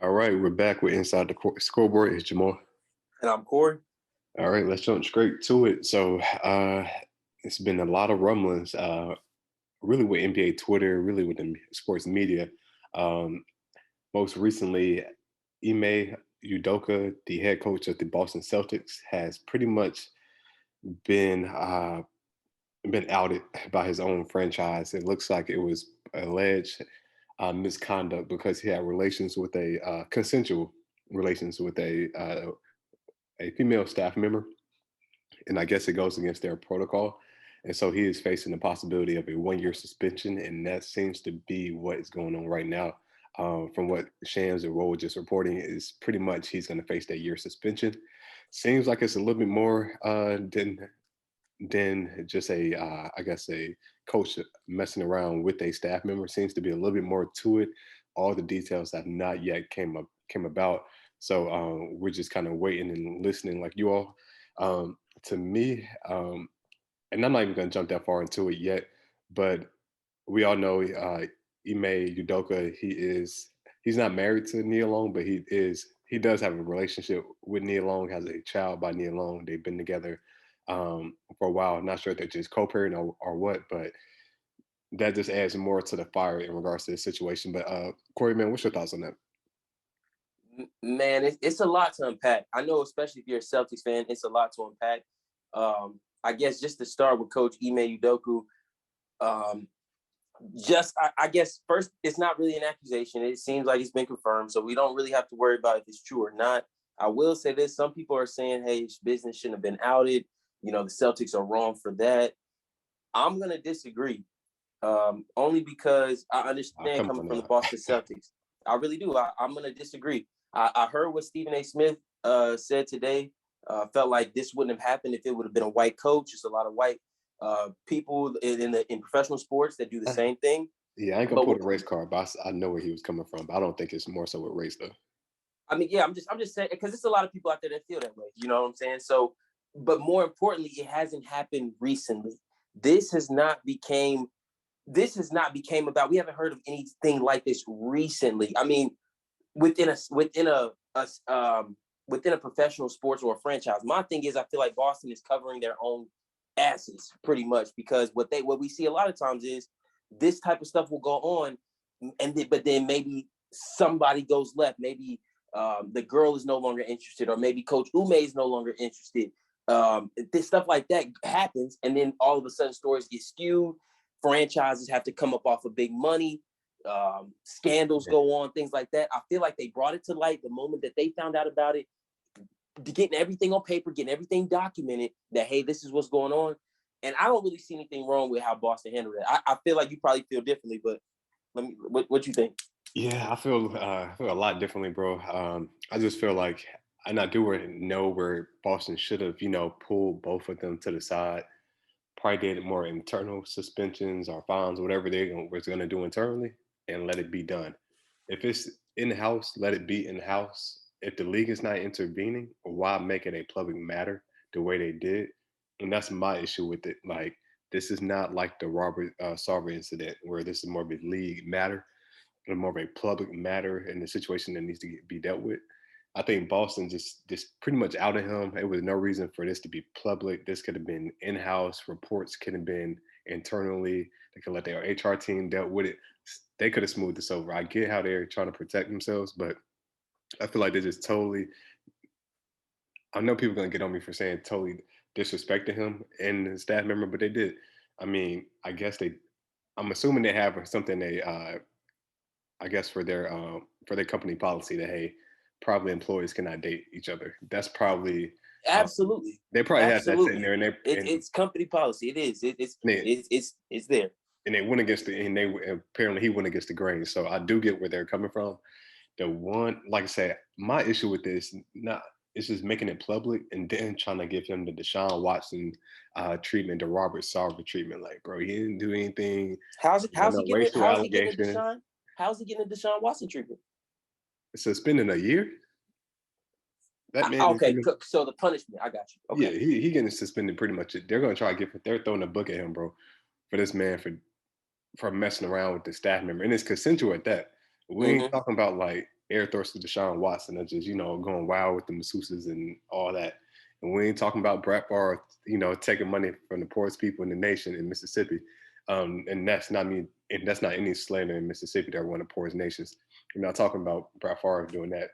All right, we're back with Inside the Scoreboard. It's Jamal. And I'm Corey. All right, let's jump straight to it. So it's been a lot of rumblings, really with NBA Twitter, really with the sports media. Um, Most recently, Ime Udoka, the head coach of the Boston Celtics, has pretty much been been outed by his own franchise. It looks like it was alleged misconduct because he had relations with consensual relations with a female staff member, and I guess it goes against their protocol. And so he is facing the possibility of a 1 year suspension, and that seems to be what is going on right now. From what Shams and Roll just reporting, is pretty much he's going to face that year suspension. Seems like it's a little bit more than just I guess a coach messing around with a staff member. Seems to be a little bit more to it. All the details have not yet came about. So we're just kind of waiting and listening, like you all. To me, and I'm not even going to jump that far into it yet, but we all know Ime Udoka. He's not married to Nia Long, but he does have a relationship with Nia Long. Has a child by Nia Long. They've been together for a while. I'm not sure if they're just co-parenting or what, but that just adds more to the fire in regards to this situation. But Corey, man, what's your thoughts on that? Man, it's a lot to unpack. I know, especially if you're a Celtics fan, it's a lot to unpack. I guess just to start with Coach Ime Udoka, I guess first, it's not really an accusation. It seems like it's been confirmed, so we don't really have to worry about if it's true or not. I will say this: some people are saying, "Hey, his business shouldn't have been outed." The Celtics are wrong for that. I'm gonna disagree, only because I understand coming from the Boston Celtics. I really do. I'm gonna disagree. I heard what Stephen A. Smith said today. Felt like this wouldn't have happened if it would have been a white coach. There's a lot of white people in professional sports that do the same thing. Yeah, I ain't gonna pull the race card, but I know where he was coming from. But I don't think it's more so with race though. I mean, yeah, I'm just saying, because there's a lot of people out there that feel that way. You know what I'm saying? So, but more importantly, it hasn't happened recently. This has not became about. We haven't heard of anything like this recently. I mean, within a professional sports or a franchise. My thing is, I feel like Boston is covering their own asses pretty much, because what we see a lot of times is this type of stuff will go on, but then maybe somebody goes left. Maybe the girl is no longer interested, or maybe Coach Ime is no longer interested. This stuff like that happens, and then all of a sudden stories get skewed. Franchises have to come up off of big money. Scandals go on, things like that. I feel like they brought it to light the moment that they found out about it, getting everything on paper, getting everything documented, that, hey, this is what's going on. And I don't really see anything wrong with how Boston handled it. I feel like you probably feel differently, but what you think? Yeah, I feel a lot differently, bro. I just feel like, and I do know where Boston should have, pulled both of them to the side. Probably did more internal suspensions or fines, whatever they was going to do internally, and let it be done. If it's in house, let it be in house. If the league is not intervening, why make it a public matter the way they did? And that's my issue with it. Like, this is not like the Robert Sarver incident, where this is more of a league matter and more of a public matter in the situation that needs to be dealt with. I think Boston just pretty much outed him. It was no reason for this to be public. This could have been in-house. Reports could have been internally. They could let their HR team dealt with it. They could have smoothed this over. I get how they're trying to protect themselves, but I feel like they just totally. I know people are gonna get on me for saying totally disrespected him and his staff member, but they did. I mean, I guess they. I'm assuming they have something they. I guess for their company policy that, hey, probably employees cannot date each other. That's probably absolutely. They probably had that sitting there, and it's company policy. It is. It's there. And they went against apparently he went against the grain. So I do get where they're coming from. The one, like I said, my issue with this, it's just making it public and then trying to give him the Deshaun Watson treatment, the Robert Sarver treatment. Like, bro, he didn't do anything. How's he getting a Deshaun Watson treatment? Suspending a year? That man. Okay, so the punishment, I got you. Okay. Yeah, he getting suspended pretty much. They're gonna try to they're throwing a book at him, bro, for this man for messing around with the staff member, and it's consensual at that. We ain't talking about like air thrusts to Deshaun Watson are just, going wild with the masseuses and all that. And we ain't talking about Brett Favre, taking money from the poorest people in the nation in Mississippi. And that's not me, and that's not any slander in Mississippi. They're one of the poorest nations. I'm not talking about Brett Favre doing that.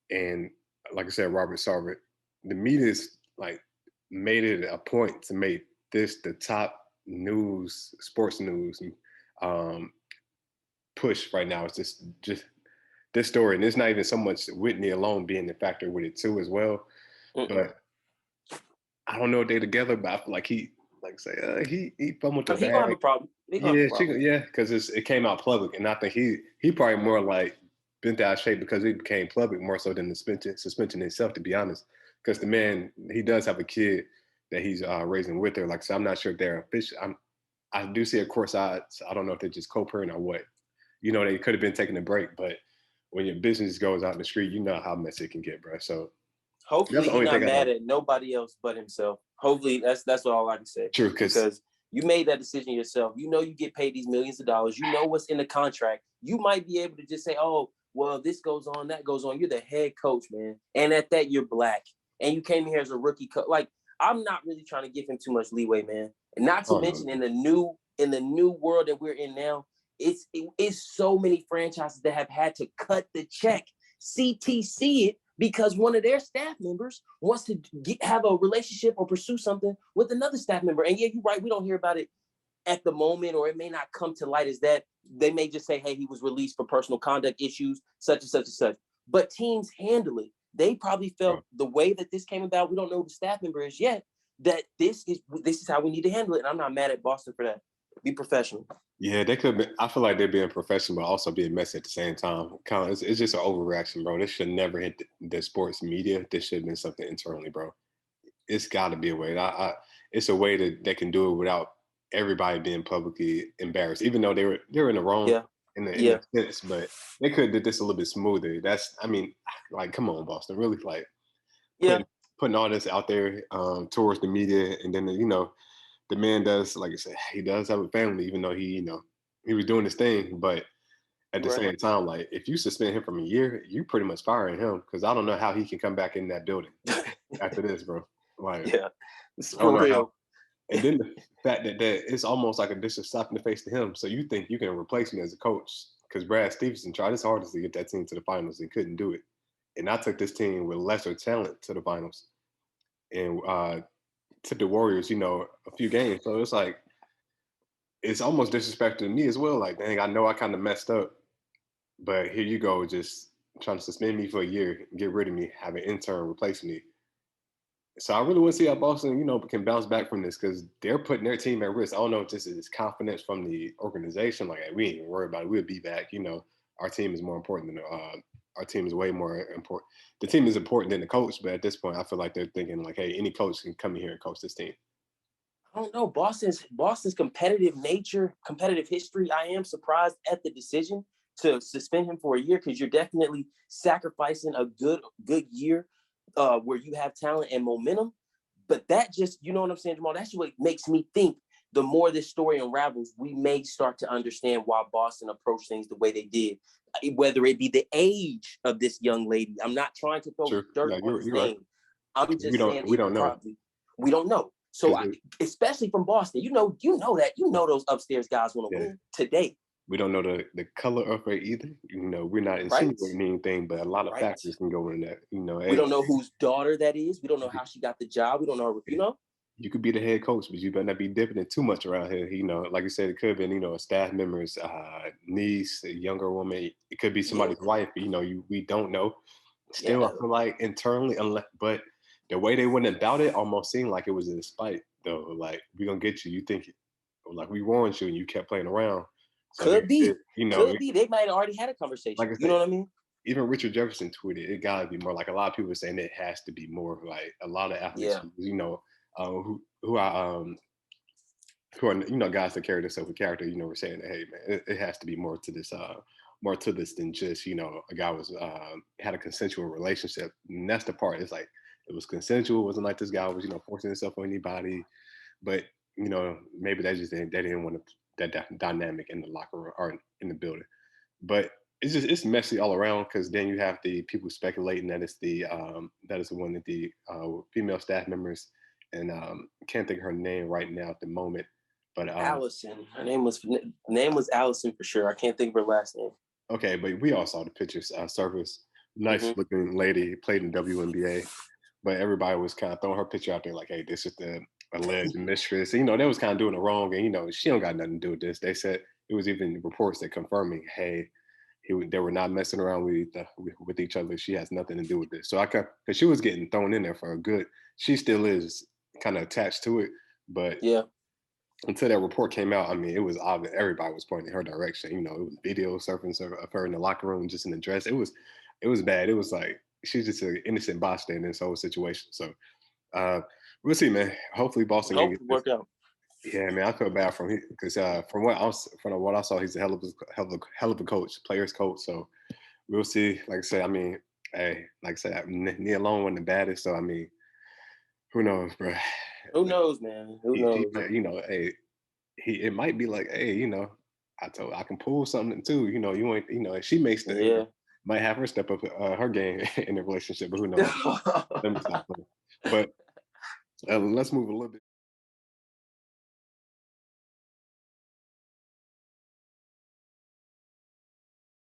And like I said, Robert Sarver, the media's like made it a point to make this the top news, sports news um, push right now. It's just this story, and it's not even so much Whitney alone being the factor with it too as well. Mm-mm. But I don't know if they together, but I feel like he fumbled the He gonna have a bag. problem. He gonna have a Yeah, problem. yeah, because it came out public, and I think he probably more like bent out of shape because it became public more so than the suspension itself, to be honest. Because the man, he does have a kid that he's raising with her. Like, so I'm not sure if they're official. I do see a course odds. I don't know if they're just co-parent or what. They could have been taking a break, but when your business goes out in the street, you know how messy it can get, bro. So that's Hopefully the he's only not thing I mad know. at nobody else but himself. Hopefully that's all I can say. True, because Because you made that decision yourself. You know you get paid these millions of dollars. You know what's in the contract. You might be able to just say, oh, well, this goes on, that goes on. You're the head coach, man. And at that, you're black. And you came here as a rookie coach. Like, I'm not really trying to give him too much leeway, man. And not to oh no, mention in the new world that we're in now, it's so many franchises that have had to cut the check, CTC it, because one of their staff members wants to have a relationship or pursue something with another staff member. And yeah, you're right. We don't hear about it at the moment, or it may not come to light as that. They may just say, hey, he was released for personal conduct issues, such and such and such. But teams handle it. They probably oh, felt the way that this came about, we don't know who the staff member is yet, that this is how we need to handle it. And I'm not mad at Boston for that. Be professional. yeah, they could. I feel like they're being professional, but also being messy at the same time. Kind of, it's just an overreaction, bro. This should never hit the sports media. This should have been something internally, bro. It's got to be a way. It's a way that they can do it without everybody being publicly embarrassed, even though they were in the wrong Yeah. in Yeah. the sense, but they could have did this a little bit smoother. I mean, like, come on, Boston, really, like Yeah. putting all this out there towards the media, and then the man does, like I said, he does have a family, even though he was doing his thing, but at the Right. same time, like if you suspend him from a year, you pretty much firing him because I don't know how he can come back in that building after this, bro. Like Yeah. It's I don't for know how. real. And then the fact that it's almost like a dish of slap in the face to him. So you think you can replace me as a coach? Because Brad Stevenson tried his hardest to get that team to the finals and couldn't do it. And I took this team with lesser talent to the finals and took the Warriors, a few games. So it's like it's almost disrespectful to me as well. Like, dang, I know I kind of messed up, but here you go, just trying to suspend me for a year, get rid of me, have an intern replace me. So I really want to see how Boston, can bounce back from this because they're putting their team at risk. I don't know if this is confidence from the organization. Like, hey, we ain't even worry about it. We'll be back. Our team is more important than our team is way more important. The team is important than the coach, but at this point, I feel like they're thinking like, hey, any coach can come in here and coach this team. I don't know. Boston's competitive nature, competitive history. I am surprised at the decision to suspend him for a year because you're definitely sacrificing a good year where you have talent and momentum. But that just, you know what I'm saying, Jamal? That's what makes me think the more this story unravels, we may start to understand why Boston approached things the way they did, whether it be the age of this young lady. I'm not trying to throw True. dirt No, on you're his right. name. I'm 'Cause we just saying don't we it don't know probably, we don't know. So because especially from Boston, those upstairs guys want to yeah, win today, we don't know the color of her either. We're not right? insinuating anything, but a lot of Right. factors can go in that. We Hey, don't know whose daughter that is. We don't know you could, how she got the job. We don't know, you could be the head coach, but you better not be dipping in too much around here. Like you said, it could have been a staff member's niece, a younger woman. It could be yeah, somebody's wife. We don't know. Still, I yeah. feel like internally, but the way they went about it almost seemed like it was in spite. Though, like we're gonna get you. You think like we warned you, and you kept playing around. So Could be. Could it, be. They might have already had a like conversation. I You said, know what I mean? even Richard Jefferson tweeted, it gotta be more. Like a lot of people are saying it has to be more. Like a lot of athletes, Yeah. who are guys that carry themselves with character. We're saying that hey man, it has to be more to this than just a guy was had a consensual relationship. And that's the part. It's like it was consensual. It wasn't like this guy was forcing himself on anybody. But maybe they didn't want that dynamic in the locker room or in the building. But it's messy all around because then you have the people speculating that it's the that is the one that the female staff members and can't think of her name right now at the moment, but Allison. Her name was Allison for sure. I can't think of her last name. okay, but we all saw the pictures surface. Nice Hmm. looking lady, played in WNBA, but everybody was kind of throwing her picture out there like, hey, this is the alleged mistress. You know, they was kind of doing it wrong, and you know, she don't got nothing to do with this. They said it was even reports that confirming, hey, they were not messing around with each other. She has nothing to do with this. So I because she was getting thrown in there for a good. She still is kind of attached to it, but Yeah. until that report came out, I mean, it was obvious. Everybody was pointing in her direction. You know, it was video surfing of her in the locker room, just in the dress. It was bad. It was like she's just an innocent bystander in this whole situation. So uh, we'll see, man. Hopefully, Boston can get Hopefully this. work out. Yeah, man, I feel bad from him because from what I saw, he's a hell of a coach, players coach. So we'll see. Like I said, I mean, hey, like I said, Nia Long wasn't the baddest. So I mean, who knows, bro? Who knows, man? Who knows? You know, hey, it might be like, hey, you know, I can pull something too. You know, you ain't, you know, and she makes the, you know, Yeah. might have her step up her game in the relationship, but who knows? Let me stop playing. But let's move a little bit.